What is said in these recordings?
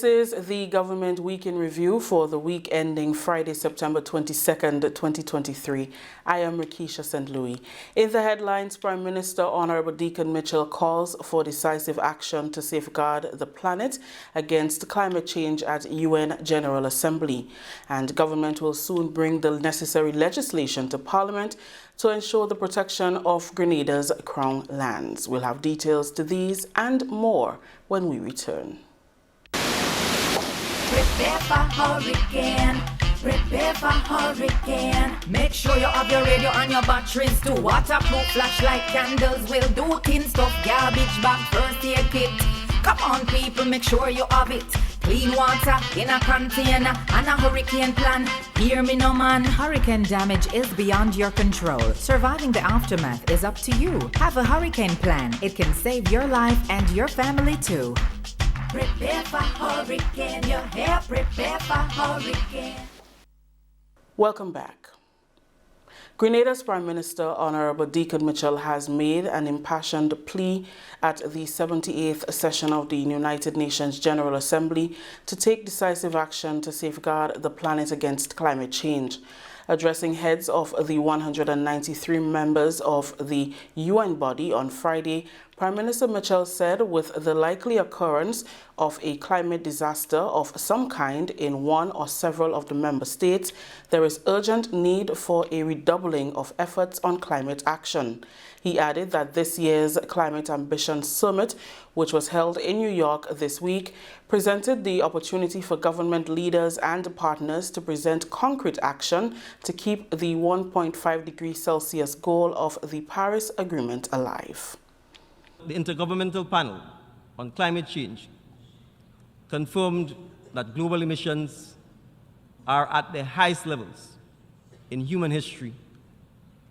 This is the Government Week in Review for the week ending Friday, September 22nd, 2023. I am Rikisha St. Louis. In the headlines, Prime Minister Honorable Deacon Mitchell calls for decisive action to safeguard the planet against climate change at UN General Assembly. And government will soon bring the necessary legislation to Parliament to ensure the protection of Grenada's crown lands. We'll have details to these and more when we return. Prepare for hurricane, prepare for hurricane. Make sure you have your radio and your batteries too. Waterproof flashlight candles will do. Tin stuff, garbage bag, first aid kit. Come on people, make sure you have it. Clean water in a container and a hurricane plan. Hear me no man. Hurricane damage is beyond your control. Surviving the aftermath is up to you. Have a hurricane plan. It can save your life and your family too. Prepare for hurricane, your hair, prepare for hurricane. Welcome back. Grenada's Prime Minister Honorable Deacon Mitchell has made an impassioned plea at the 78th session of the United Nations General Assembly to take decisive action to safeguard the planet against climate change. Addressing heads of the 193 members of the UN body on Friday, Prime Minister Mitchell said with the likely occurrence of a climate disaster of some kind in one or several of the member states, there is urgent need for a redoubling of efforts on climate action. He added that this year's Climate Ambition Summit, which was held in New York this week, presented the opportunity for government leaders and partners to present concrete action to keep the 1.5 degrees Celsius goal of the Paris Agreement alive. The Intergovernmental Panel on Climate Change confirmed that global emissions are at their highest levels in human history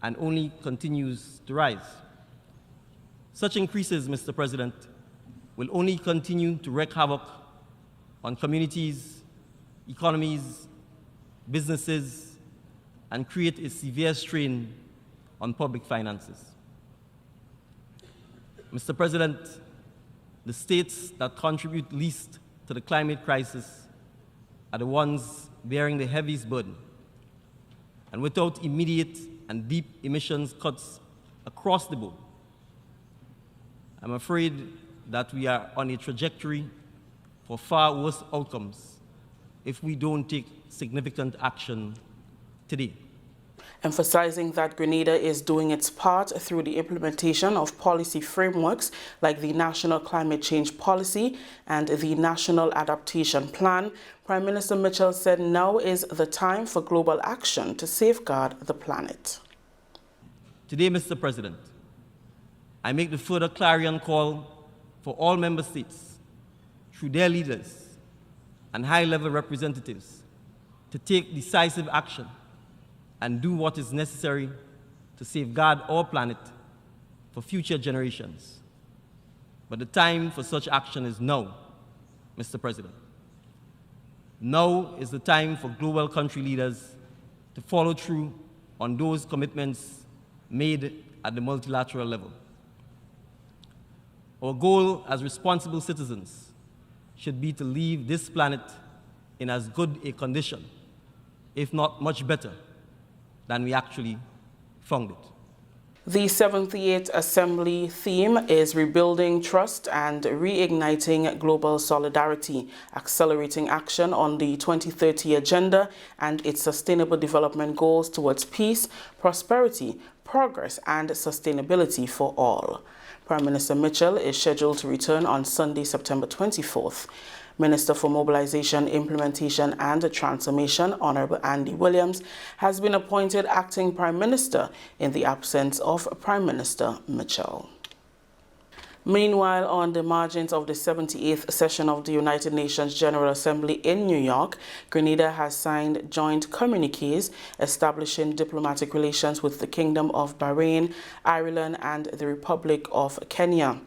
and only continues to rise. Such increases, Mr. President, will only continue to wreak havoc on communities, economies, businesses, and create a severe strain on public finances. Mr. President, the states that contribute least to the climate crisis are the ones bearing the heaviest burden. And without immediate and deep emissions cuts across the board, I'm afraid that we are on a trajectory for far worse outcomes if we don't take significant action today. Emphasizing that Grenada is doing its part through the implementation of policy frameworks like the National Climate Change Policy and the National Adaptation Plan, Prime Minister Mitchell said now is the time for global action to safeguard the planet. Today, Mr. President, I make the further clarion call for all member states, through their leaders and high-level representatives, to take decisive action and do what is necessary to safeguard our planet for future generations. But the time for such action is now, Mr. President. Now is the time for global country leaders to follow through on those commitments made at the multilateral level. Our goal as responsible citizens should be to leave this planet in as good a condition, if not much better, than we actually found it. The 78th Assembly theme is Rebuilding Trust and Reigniting Global Solidarity, Accelerating Action on the 2030 Agenda and its Sustainable Development Goals towards peace, prosperity, progress and sustainability for all. Prime Minister Mitchell is scheduled to return on Sunday, September 24th. Minister for Mobilization, Implementation and Transformation, Honorable Andy Williams, has been appointed acting Prime Minister in the absence of Prime Minister Mitchell. Meanwhile, on the margins of the 78th session of the United Nations General Assembly in New York, Grenada has signed joint communiques establishing diplomatic relations with the Kingdom of Bahrain, Ireland and the Republic of Kenya.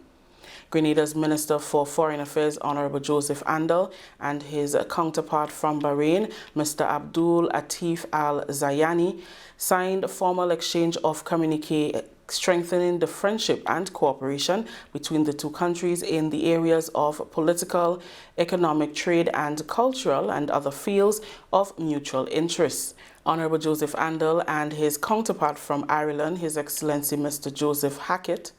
Grenada's Minister for Foreign Affairs, Honorable Joseph Andal, and his counterpart from Bahrain, Mr. Abdul Atif Al-Zayani, signed a formal exchange of communique strengthening the friendship and cooperation between the two countries in the areas of political, economic, trade and cultural and other fields of mutual interest. Honorable Joseph Andal and his counterpart from Ireland, His Excellency Mr. Joseph Hackett,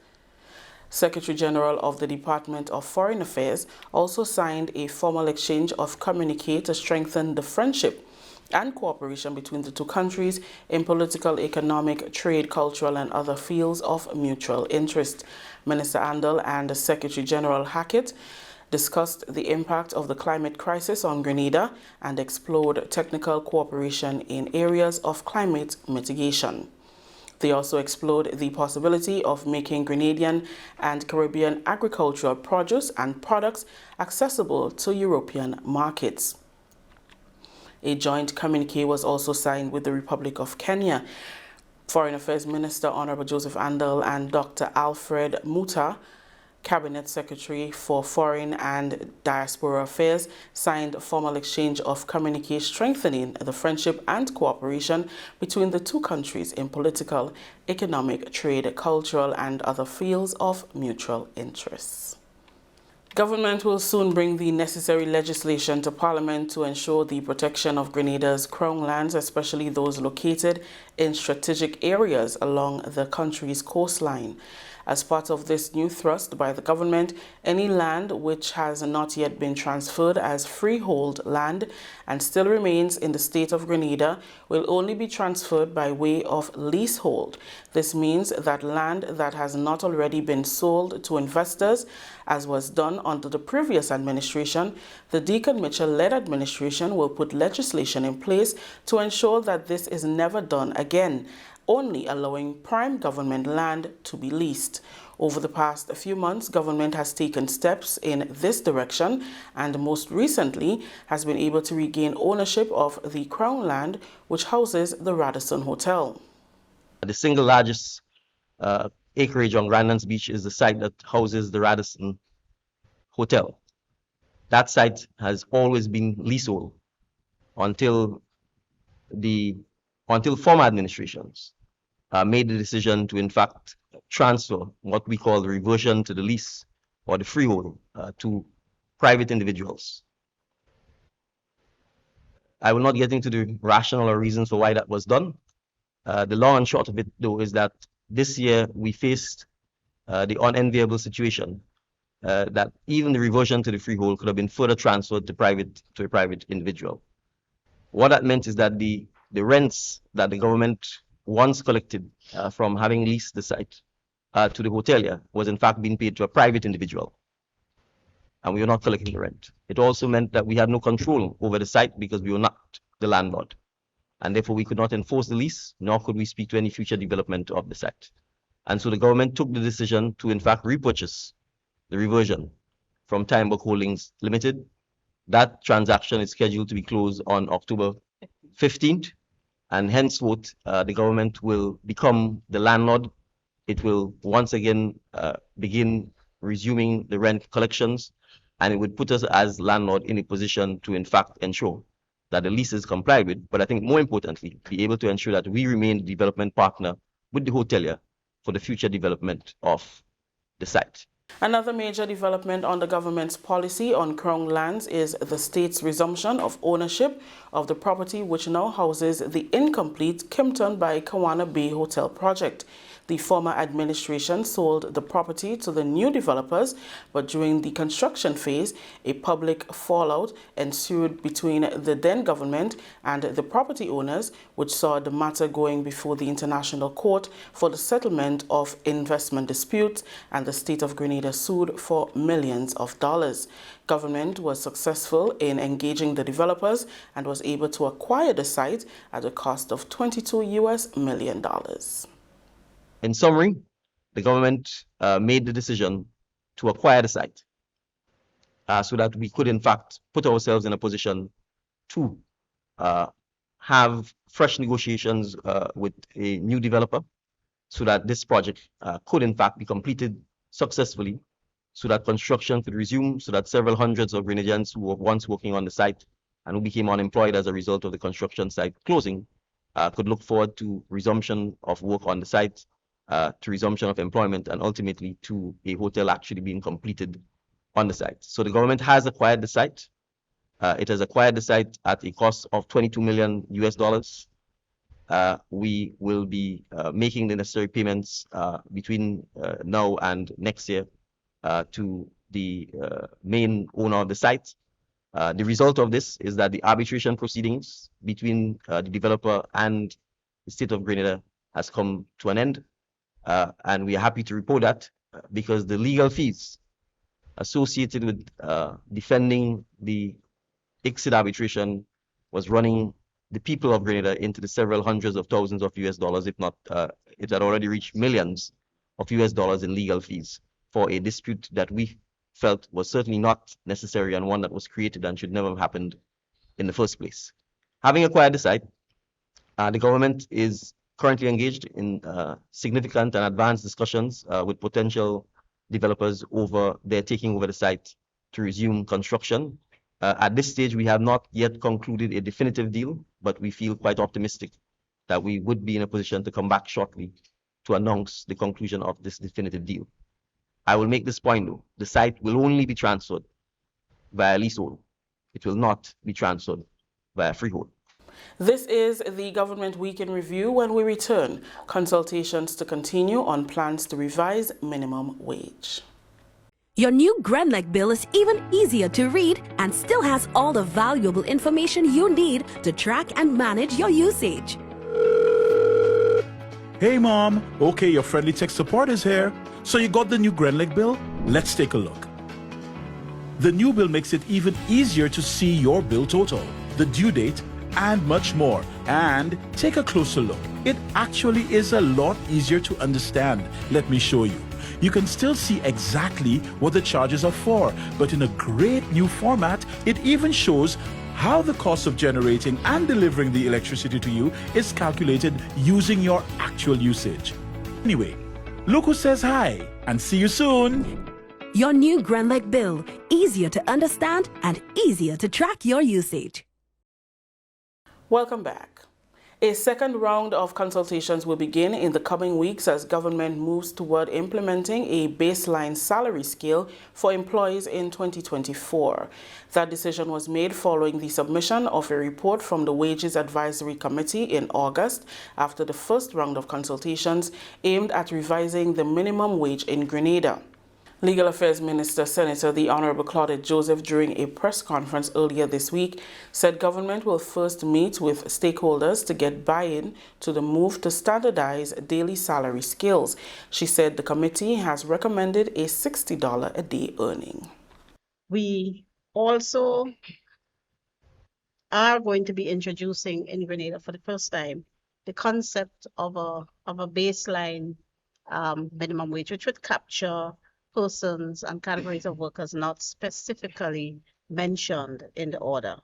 Secretary General of the Department of Foreign Affairs, also signed a formal exchange of communique to strengthen the friendship and cooperation between the two countries in political, economic, trade, cultural and other fields of mutual interest. Minister Andal and Secretary General Hackett discussed the impact of the climate crisis on Grenada and explored technical cooperation in areas of climate mitigation. They also explored the possibility of making Grenadian and Caribbean agricultural produce and products accessible to European markets. A joint communique was also signed with the Republic of Kenya. Foreign Affairs Minister Honorable Joseph Andal and Dr. Alfred Muta, Cabinet Secretary for Foreign and Diaspora Affairs, signed a formal exchange of communique strengthening the friendship and cooperation between the two countries in political, economic, trade, cultural and other fields of mutual interest. Government will soon bring the necessary legislation to Parliament to ensure the protection of Grenada's crown lands, especially those located in strategic areas along the country's coastline. As part of this new thrust by the government, any land which has not yet been transferred as freehold land and still remains in the state of Grenada will only be transferred by way of leasehold. This means that land that has not already been sold to investors, as was done under the previous administration, the Deacon Mitchell-led administration will put legislation in place to ensure that this is never done again, only allowing prime government land to be leased. Over the past few months, government has taken steps in this direction and most recently has been able to regain ownership of the Crown land, which houses the Radisson Hotel. The single largest acreage on Grandlands Beach is the site that houses the Radisson Hotel. That site has always been leasehold until former administrations made the decision to, in fact, transfer what we call the reversion to the lease or the freehold to private individuals. I will not get into the rationale or reasons for why that was done. The long and short of it, though, is that this year we faced the unenviable situation that even the reversion to the freehold could have been further transferred to a private individual. What that meant is that the rents that the government once collected from having leased the site to the hotelier was in fact being paid to a private individual, and we were not collecting the rent. It also meant that we had no control over the site because we were not the landlord, and therefore we could not enforce the lease, nor could we speak to any future development of the site. And so the government took the decision to in fact repurchase the reversion from Timebook Holdings Limited. That transaction is scheduled to be closed on October 15th, and henceforth the government will become the landlord. It will once again begin resuming the rent collections, and it would put us as landlord in a position to in fact ensure that the lease is complied with, but I think more importantly, be able to ensure that we remain the development partner with the hotelier for the future development of the site. Another major development on the government's policy on Crown lands is the state's resumption of ownership of the property which now houses the incomplete Kimpton by Kawana Bay Hotel project. The former administration sold the property to the new developers, but during the construction phase, a public fallout ensued between the then government and the property owners, which saw the matter going before the International Court for the settlement of investment disputes, and the state of Grenada sued for millions of dollars. Government was successful in engaging the developers and was able to acquire the site at a cost of $22 million. In summary, the government made the decision to acquire the site so that we could in fact put ourselves in a position to have fresh negotiations with a new developer so that this project could in fact be completed successfully so that construction could resume, so that several hundreds of Grenadians who were once working on the site and who became unemployed as a result of the construction site closing could look forward to resumption of work on the site, to resumption of employment, and ultimately to a hotel actually being completed on the site. So the government has acquired the site. It has acquired the site at a cost of $22 million US. We will be making the necessary payments between now and next year to the main owner of the site. The result of this is that the arbitration proceedings between the developer and the state of Grenada has come to an end. And we are happy to report that because the legal fees associated with defending the exit arbitration was running the people of Grenada into the several hundreds of thousands of US dollars, if not, it had already reached millions of US dollars in legal fees for a dispute that we felt was certainly not necessary and one that was created and should never have happened in the first place. Having acquired the site, the government is currently engaged in significant and advanced discussions with potential developers over their taking over the site to resume construction. At this stage, we have not yet concluded a definitive deal, but we feel quite optimistic that we would be in a position to come back shortly to announce the conclusion of this definitive deal. I will make this point though, the site will only be transferred via leasehold. It will not be transferred via freehold. This is the Government Week in Review. When we return, consultations to continue on plans to revise minimum wage. Your new GRENLEC bill is even easier to read and still has all the valuable information you need to track and manage your usage. Hey Mom, okay, your friendly tech support is here. So you got the new GRENLEC bill? Let's take a look. The new bill makes it even easier to see your bill total, the due date, and much more. And take a closer look. It actually is a lot easier to understand. Let me show you. You can still see exactly what the charges are for, but in a great new format, it even shows how the cost of generating and delivering the electricity to you is calculated using your actual usage. Anyway, look who says hi, and see you soon. Your new GRENLEC bill, easier to understand and easier to track your usage. Welcome back. A second round of consultations will begin in the coming weeks as government moves toward implementing a baseline salary scale for employees in 2024. That decision was made following the submission of a report from the Wages Advisory Committee in August after the first round of consultations aimed at revising the minimum wage in Grenada. Legal Affairs Minister Senator the Honorable Claudette Joseph, during a press conference earlier this week, said government will first meet with stakeholders to get buy-in to the move to standardize daily salary scales. She said the committee has recommended a $60 a day earning. We also are going to be introducing in Grenada for the first time the concept of a baseline minimum wage, which would capture persons and categories of workers not specifically mentioned in the order.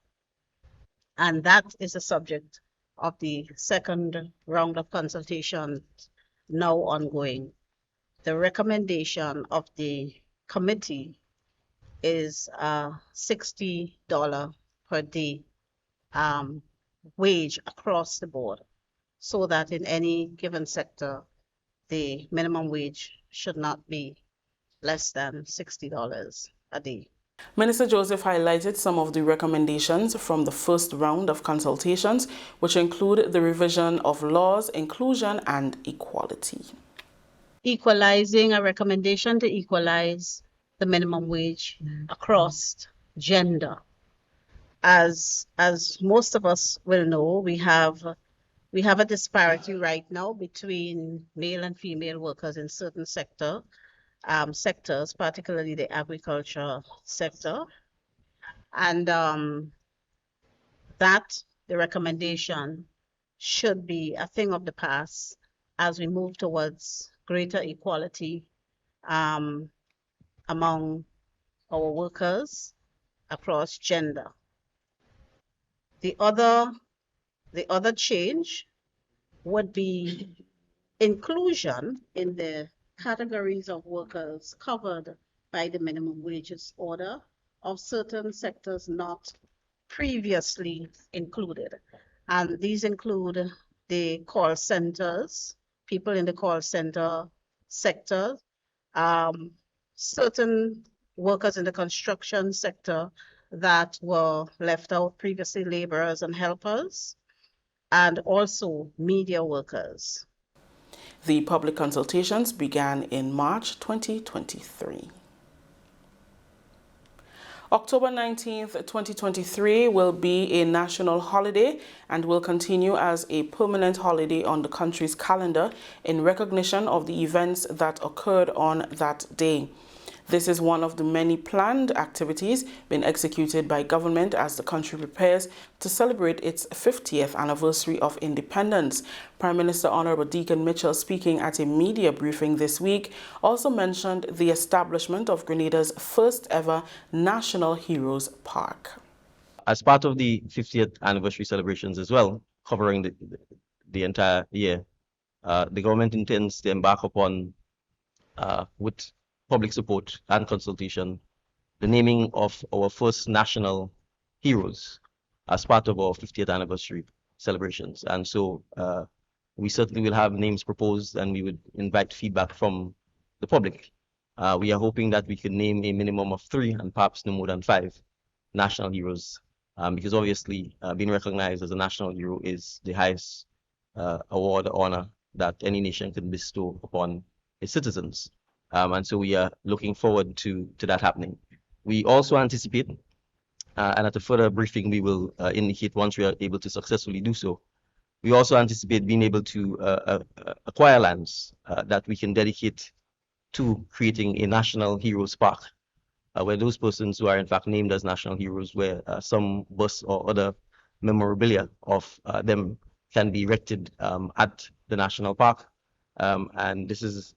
And that is the subject of the second round of consultations now ongoing. The recommendation of the committee is $60 per day wage across the board, so that in any given sector, the minimum wage should not be less than $60 a day. Minister Joseph highlighted some of the recommendations from the first round of consultations, which include the revision of laws, inclusion, and equality. Equalizing, a recommendation to equalize the minimum wage across gender. As most of us will know, we have a disparity right now between male and female workers in certain sectors, particularly the agriculture sector. And that, the recommendation, should be a thing of the past as we move towards greater equality among our workers across gender. The other change would be inclusion in the categories of workers covered by the minimum wages order of certain sectors not previously included. And these include the call centers, people in the call center sector, certain workers in the construction sector that were left out previously, laborers and helpers, and also media workers. The public consultations began in March 2023. October 19th, 2023 will be a national holiday and will continue as a permanent holiday on the country's calendar in recognition of the events that occurred on that day. This is one of the many planned activities being executed by government as the country prepares to celebrate its 50th anniversary of independence. Prime Minister Honorable Deacon Mitchell, speaking at a media briefing this week, also mentioned the establishment of Grenada's first ever National Heroes Park. As part of the 50th anniversary celebrations as well, covering the entire year, the government intends to embark upon, with public support and consultation, the naming of our first national heroes as part of our 50th anniversary celebrations. And so we certainly will have names proposed, and we would invite feedback from the public. We are hoping that we can name a minimum of 3 and perhaps no more than 5 national heroes, because obviously being recognized as a national hero is the highest award or honor that any nation can bestow upon its citizens. And so we are looking forward to that happening. We also anticipate, and at a further briefing we will indicate once we are able to successfully do so, we also anticipate being able to acquire lands that we can dedicate to creating a National Heroes Park, where those persons who are in fact named as national heroes, where some bus or other memorabilia of them can be erected at the national park. And this is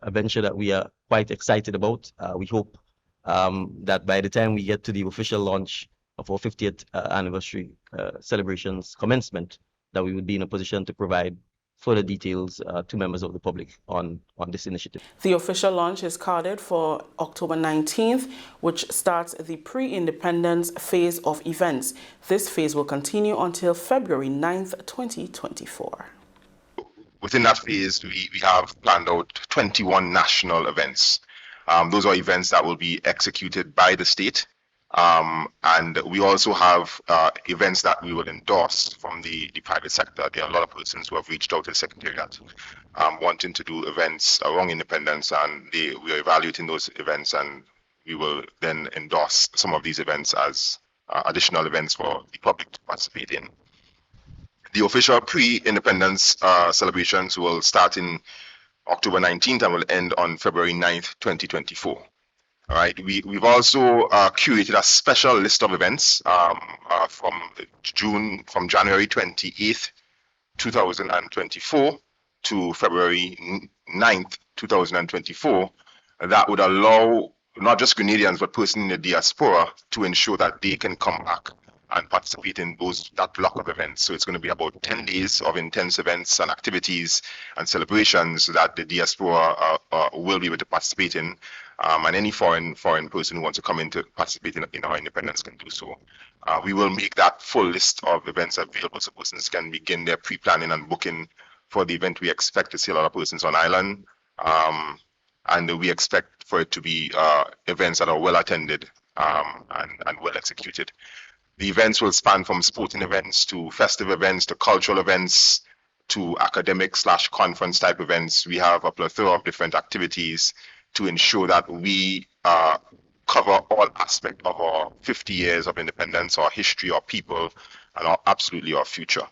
a venture that we are quite excited about. We hope that by the time we get to the official launch of our 50th anniversary celebrations commencement, that we would be in a position to provide further details to members of the public on this initiative. The official launch is carded for October 19th, which starts the pre-independence phase of events. This phase will continue until February 9th, 2024. Within that phase, we have planned out 21 national events. Those are events that will be executed by the state. And we also have events that we will endorse from the private sector. There are a lot of persons who have reached out to the Secretariat wanting to do events around independence, and we are evaluating those events, and we will then endorse some of these events as additional events for the public to participate in. The official pre-independence celebrations will start in October 19th and will end on February 9th, 2024. All right. We've also curated a special list of events from January 28th, 2024 to February 9th, 2024. That would allow not just Grenadians, but persons in the diaspora to ensure that they can come back and participate in that block of events. So it's going to be about 10 days of intense events and activities and celebrations that the diaspora will be able to participate in. And any foreign person who wants to come in to participate in our independence can do so. We will make that full list of events available so persons can begin their pre-planning and booking for the event. We expect to see a lot of persons on island, and we expect for it to be events that are well attended and well executed. The events will span from sporting events to festive events to cultural events to academic/conference type events. We have a plethora of different activities to ensure that we cover all aspects of our 50 years of independence, our history, our people, and absolutely our future.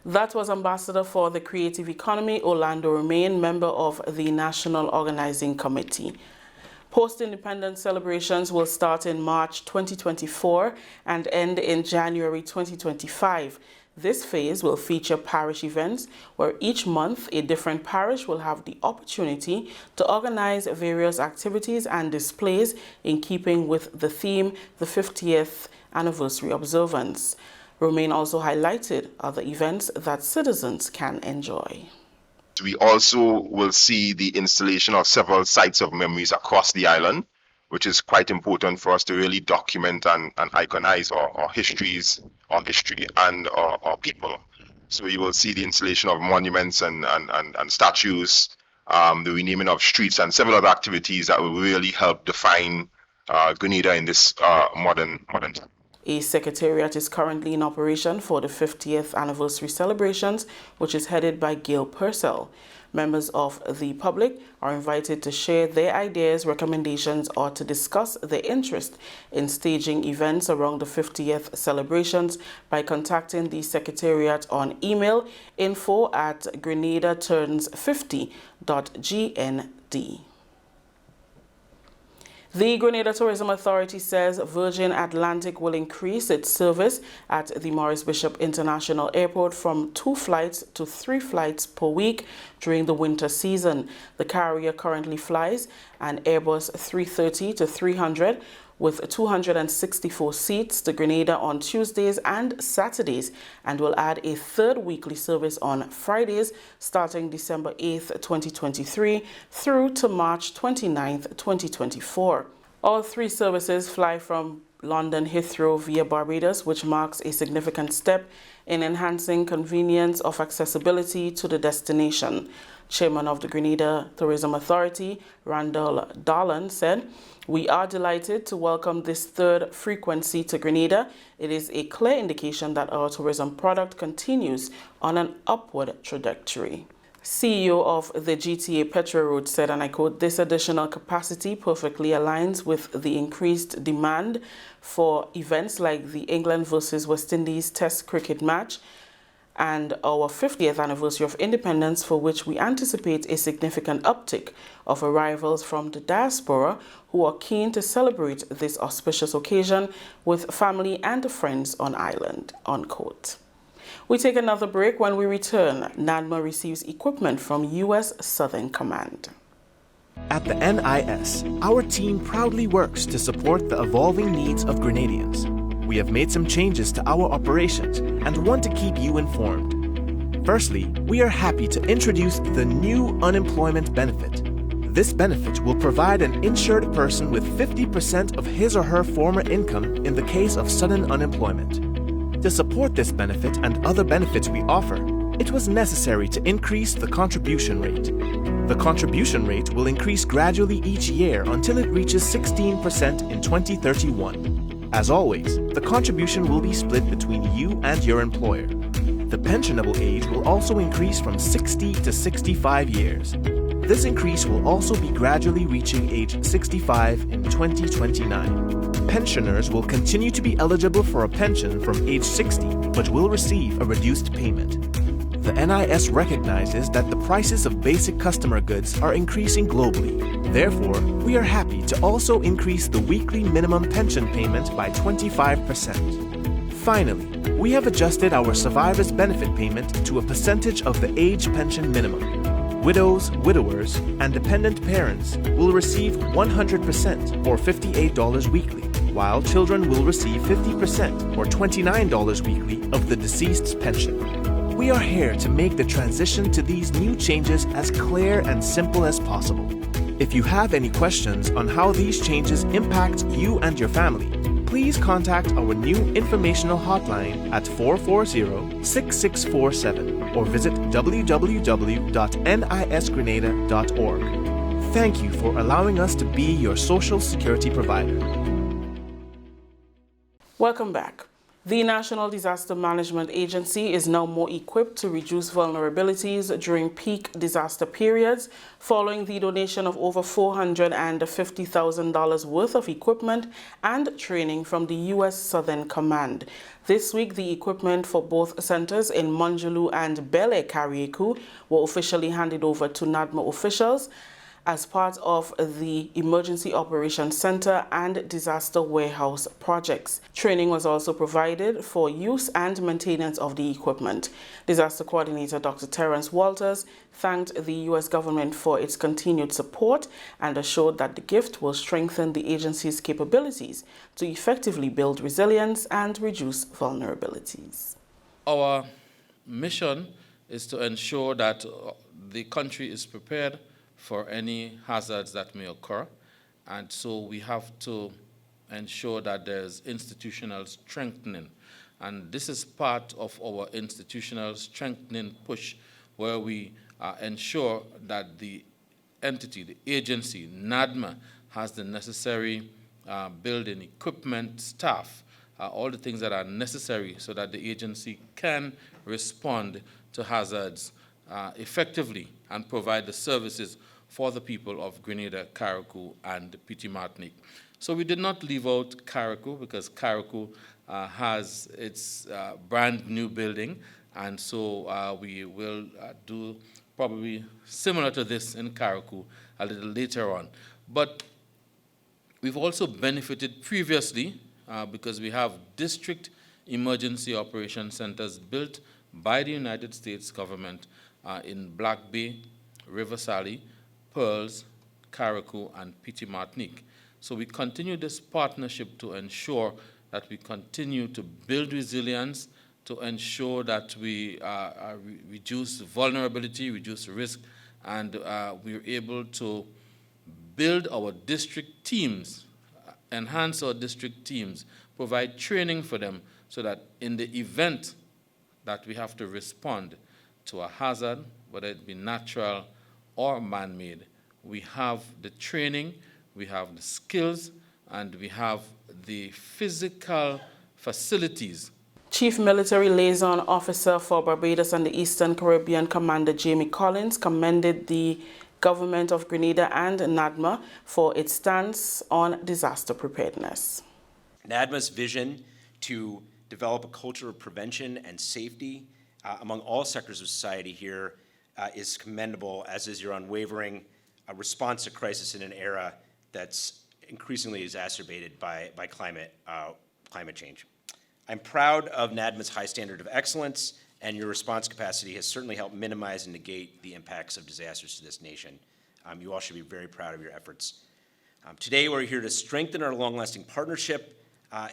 That was Ambassador for the Creative Economy, Orlando Romain, member of the National Organizing Committee. Post-independence celebrations will start in March 2024 and end in January 2025. This phase will feature parish events where each month a different parish will have the opportunity to organize various activities and displays in keeping with the theme, the 50th anniversary observance. Romain also highlighted other events that citizens can enjoy. We also will see the installation of several sites of memories across the island. which is quite important for us to really document and iconize our histories, our history, and our people. So you will see the installation of monuments and statues, the renaming of streets, and several other activities that will really help define Grenada in this modern time. A secretariat is currently in operation for the 50th anniversary celebrations, which is headed by Gail Purcell. Members of the public are invited to share their ideas, recommendations, or to discuss their interest in staging events around the 50th celebrations by contacting the Secretariat on email info@grenadaturns50.gnd. The Grenada Tourism Authority says Virgin Atlantic will increase its service at the Maurice Bishop International Airport from 2 flights to 3 flights per week during the winter season. The carrier currently flies an Airbus 330-300 with 264 seats to Grenada on Tuesdays and Saturdays, and will add a 3rd weekly service on Fridays starting December 8th, 2023 through to March 29th, 2024. All 3 services fly from London Heathrow via Barbados, which marks a significant step in enhancing convenience of accessibility to the destination. Chairman of the Grenada Tourism Authority, Randall Darlan, said, "We are delighted to welcome this 3rd frequency to Grenada. It is a clear indication that our tourism product continues on an upward trajectory." CEO of the GTA Petro Road said, and I quote, "This additional capacity perfectly aligns with the increased demand for events like the England versus West Indies Test cricket match and our 50th anniversary of independence, for which we anticipate a significant uptick of arrivals from the diaspora who are keen to celebrate this auspicious occasion with family and friends on island," unquote. We take another break. When we return, NADMA receives equipment from U.S. Southern Command. At the NIS, our team proudly works to support the evolving needs of Grenadians. We have made some changes to our operations and want to keep you informed. Firstly, we are happy to introduce the new unemployment benefit. This benefit will provide an insured person with 50% of his or her former income in the case of sudden unemployment. To support this benefit and other benefits we offer, it was necessary to increase the contribution rate. The contribution rate will increase gradually each year until it reaches 16% in 2031. As always, the contribution will be split between you and your employer. The pensionable age will also increase from 60 to 65 years. This increase will also be gradually reaching age 65 in 2029. Pensioners will continue to be eligible for a pension from age 60, but will receive a reduced payment. The NIS recognizes that the prices of basic customer goods are increasing globally. Therefore, we are happy to also increase the weekly minimum pension payment by 25%. Finally, we have adjusted our survivors' benefit payment to a percentage of the age pension minimum. Widows, widowers, and dependent parents will receive 100% or $58 weekly, while children will receive 50% or $29 weekly of the deceased's pension. We are here to make the transition to these new changes as clear and simple as possible. If you have any questions on how these changes impact you and your family, please contact our new informational hotline at 440-6647 or visit www.nisgrenada.org. Thank you for allowing us to be your social security provider. Welcome back. The National Disaster Management Agency is now more equipped to reduce vulnerabilities during peak disaster periods, following the donation of over $450,000 worth of equipment and training from the U.S. Southern Command. This week, the equipment for both centers in Monjulu and Bel-Air Carriacou were officially handed over to NADMA officials as part of the Emergency Operations Center and Disaster Warehouse projects. Training was also provided for use and maintenance of the equipment. Disaster Coordinator Dr. Terence Walters thanked the U.S. government for its continued support and assured that the gift will strengthen the agency's capabilities to effectively build resilience and reduce vulnerabilities. Our mission is to ensure that the country is prepared for any hazards that may occur, And so we have to ensure that there's institutional strengthening. And this is part of our institutional strengthening push, where we ensure that the entity, the agency, NADMA, has the necessary building equipment, staff, all the things that are necessary so that the agency can respond to hazards effectively and provide the services for the people of Grenada, Carriacou, and Petit Martinique. So we did not leave out Carriacou because Carriacou has its brand new building, and so we will do probably similar to this in Carriacou a little later on. But we've also benefited previously because we have district emergency operation centers built by the United States government in Black Bay, River Sally, Pearls, Carriacou, and Petit Martinique. So we continue this partnership to ensure that we continue to build resilience, to ensure that we reduce vulnerability, reduce risk, and we're able to build our district teams, enhance our district teams, provide training for them so that in the event that we have to respond to a hazard, whether it be natural or man-made, we have the training, we have the skills, and we have the physical facilities. Chief Military Liaison Officer for Barbados and the Eastern Caribbean, Commander Jamie Collins, commended the Government of Grenada and NADMA for its stance on disaster preparedness. NADMA's vision to develop a culture of prevention and safety among all sectors of society here is commendable, as is your unwavering response to crisis in an era that's increasingly exacerbated by climate change. I'm proud of NADMA's high standard of excellence, and your response capacity has certainly helped minimize and negate the impacts of disasters to this nation. You all should be very proud of your efforts. Today, we're here to strengthen our long-lasting partnership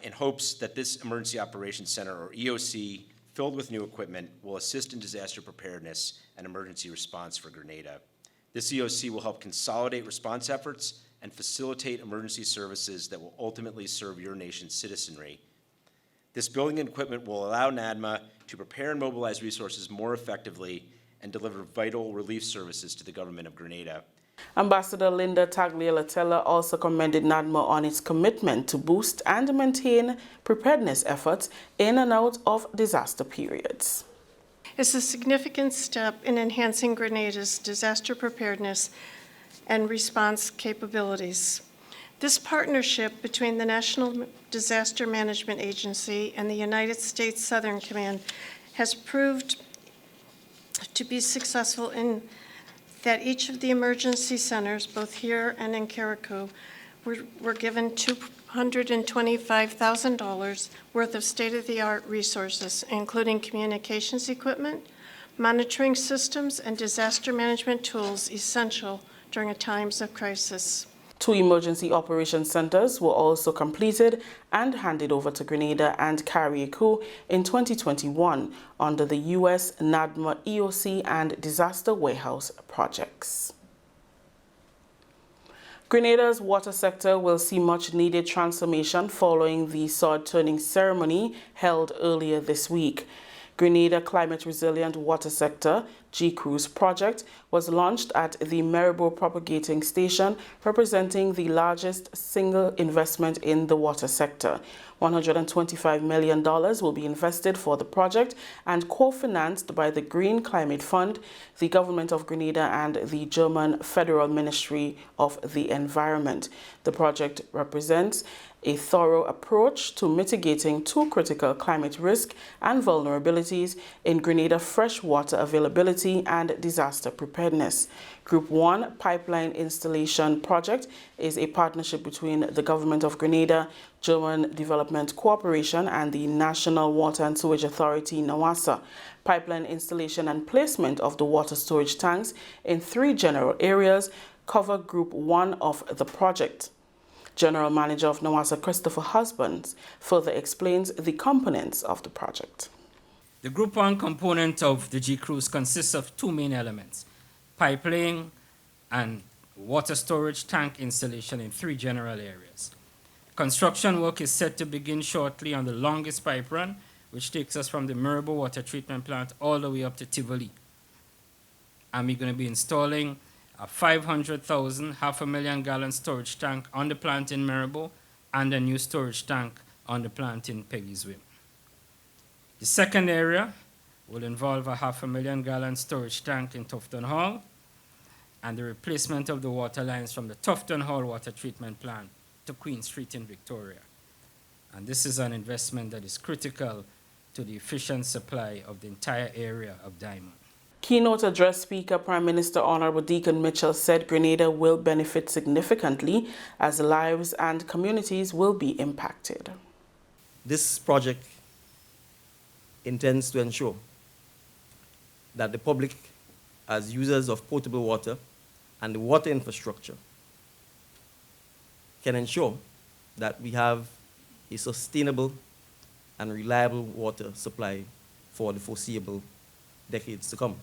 in hopes that this Emergency Operations Center, or EOC, filled with new equipment, will assist in disaster preparedness and emergency response for Grenada. This EOC will help consolidate response efforts and facilitate emergency services that will ultimately serve your nation's citizenry. This building and equipment will allow NADMA to prepare and mobilize resources more effectively and deliver vital relief services to the government of Grenada. Ambassador Linda Tagliatella also commended NADMA on its commitment to boost and maintain preparedness efforts in and out of disaster periods. It's a significant step in enhancing Grenada's disaster preparedness and response capabilities. This partnership between the National Disaster Management Agency and the United States Southern Command has proved to be successful in that each of the emergency centers, both here and in Carriacou, were given $225,000 worth of state-of-the-art resources, including communications equipment, monitoring systems, and disaster management tools essential during times of crisis. 2 emergency operations centers were also completed and handed over to Grenada and Carriacou in 2021 under the U.S. NADMA EOC and Disaster Warehouse projects. Grenada's water sector will see much needed transformation following the sod turning ceremony held earlier this week. Grenada Climate Resilient Water Sector GIS project was launched at the Maribor Propagating Station, representing the largest single investment in the water sector. $125 million will be invested for the project and co-financed by the Green Climate Fund, the Government of Grenada, and the German Federal Ministry of the Environment. The project represents a thorough approach to mitigating 2 critical climate risks and vulnerabilities in Grenada freshwater availability and disaster preparedness. Group 1 pipeline installation project is a partnership between the Government of Grenada, German Development Cooperation, and the National Water and Sewage Authority, NWASA. Pipeline installation and placement of the water storage tanks in 3 general areas cover Group 1 of the project. General Manager of NWASA, Christopher Husbands, further explains the components of the project. The Group 1 component of the GIS consists of 2 main elements: pipelaying and water storage tank installation in 3 general areas. Construction work is set to begin shortly on the longest pipe run, which takes us from the Mirabeau water treatment plant all the way up to Tivoli. And we're going to be installing a 500,000 500,000-gallon storage tank on the plant in Mirabeau and a new storage tank on the plant in Peggy's Whim. The second area will involve a 500,000-gallon storage tank in Tufton Hall and the replacement of the water lines from the Tufton Hall water treatment plant to Queen Street in Victoria. And this is an investment that is critical to the efficient supply of the entire area of Diamond. Keynote address speaker Prime Minister Honorable Deacon Mitchell said Grenada will benefit significantly as lives and communities will be impacted. This project intends to ensure that the public, as users of potable water and the water infrastructure, can ensure that we have a sustainable and reliable water supply for the foreseeable decades to come.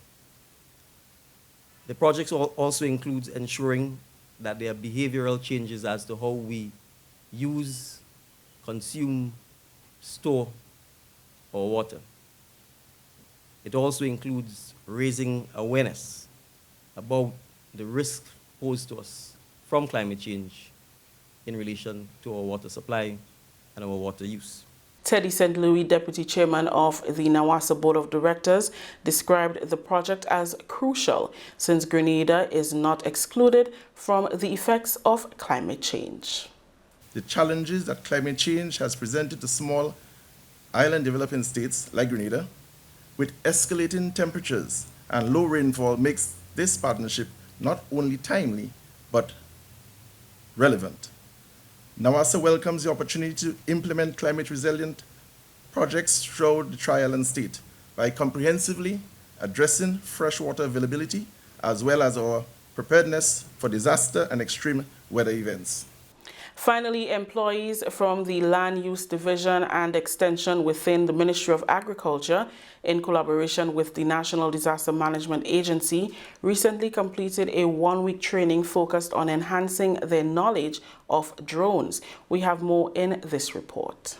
The project also includes ensuring that there are behavioral changes as to how we use, consume, store our water. It also includes raising awareness about the risk posed to us from climate change in relation to our water supply and our water use. Teddy St. Louis, Deputy Chairman of the Nawasa Board of Directors, described the project as crucial since Grenada is not excluded from the effects of climate change. The challenges that climate change has presented to small island developing states like Grenada, with escalating temperatures and low rainfall, makes this partnership not only timely, but relevant. Nawasa welcomes the opportunity to implement climate-resilient projects throughout the Tri-Island state by comprehensively addressing freshwater availability as well as our preparedness for disaster and extreme weather events. Finally, employees from the Land Use Division and Extension within the Ministry of Agriculture, in collaboration with the National Disaster Management Agency, recently completed a one-week training focused on enhancing their knowledge of drones. We have more in this report.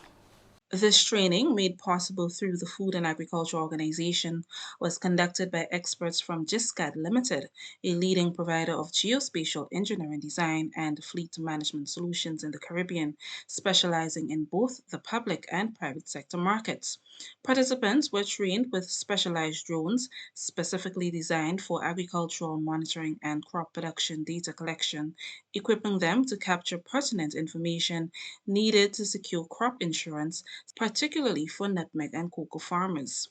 This training, made possible through the Food and Agriculture Organization, was conducted by experts from GIS Limited, a leading provider of geospatial engineering design and fleet management solutions in the Caribbean, specializing in both the public and private sector markets. Participants were trained with specialized drones specifically designed for agricultural monitoring and crop production data collection, equipping them to capture pertinent information needed to secure crop insurance, particularly for nutmeg and cocoa farmers.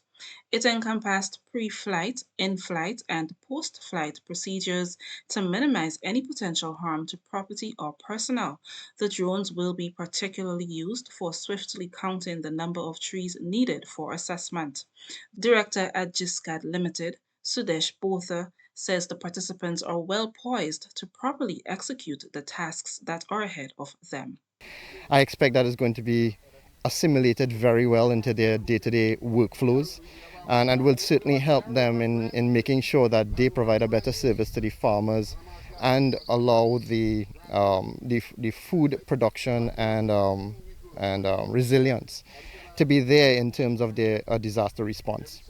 It encompassed pre-flight, in-flight, and post-flight procedures to minimize any potential harm to property or personnel. The drones will be particularly used for swiftly counting the number of trees needed for assessment. Director at GISCAD Limited, Sudesh Botha, says the participants are well poised to properly execute the tasks that are ahead of them. I expect that is going to be assimilated very well into their day-to-day workflows, and it will certainly help them in making sure that they provide a better service to the farmers and allow the food production and resilience to be there in terms of their disaster response,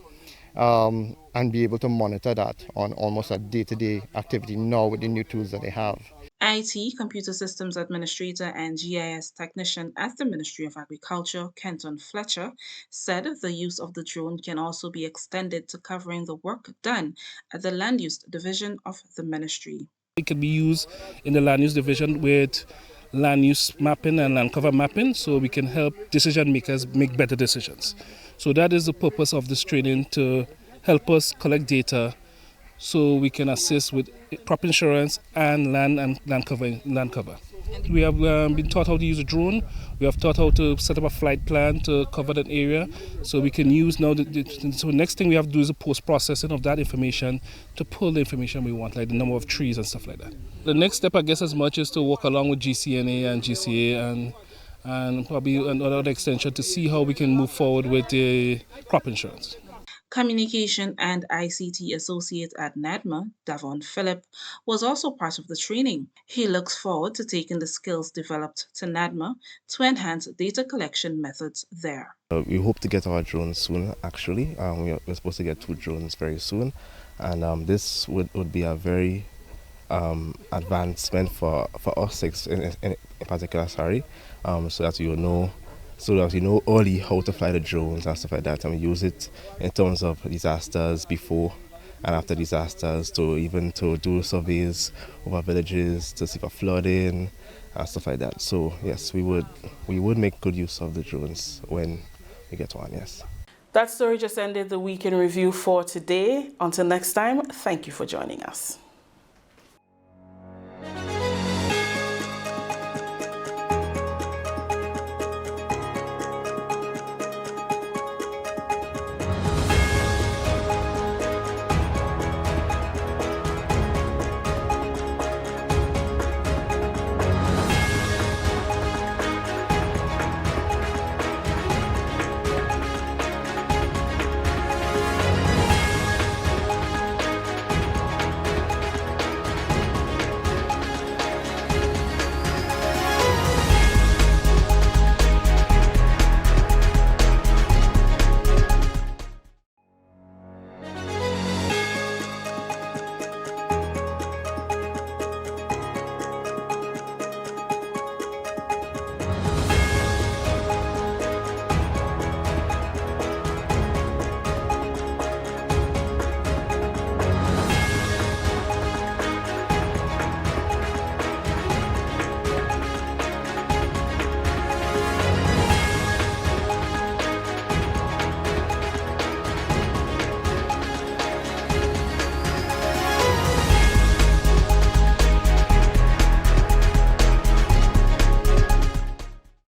and be able to monitor that on almost a day-to-day activity now with the new tools that they have. IT, Computer Systems Administrator and GIS Technician at the Ministry of Agriculture, Kenton Fletcher, said the use of the drone can also be extended to covering the work done at the Land Use Division of the Ministry. It can be used in the Land Use Division with land use mapping and land cover mapping, so we can help decision makers make better decisions. So that is the purpose of this training, to help us collect data so we can assist with crop insurance and land cover. We have been taught how to use a drone. We have taught how to set up a flight plan to cover that area, so we can use now. So next thing we have to do is the post-processing of that information to pull the information we want, like the number of trees and stuff like that. The next step, I guess, as much is to work along with GCNA and GCA and probably another extension to see how we can move forward with the crop insurance. Communication and ICT Associate at NADMA, Davon Phillip, was also part of the training. He looks forward to taking the skills developed to NADMA to enhance data collection methods there. We hope to get our drones soon, actually. We're supposed to get 2 drones very soon. And this would be a very advancement for us in particular, so that you know early how to fly the drones and stuff like that, and we use it in terms of disasters before and after disasters, to do surveys over villages to see for flooding and stuff like that. So yes, we would make good use of the drones when we get one. Yes. That story just ended the Week in Review for today. Until next time, thank you for joining us.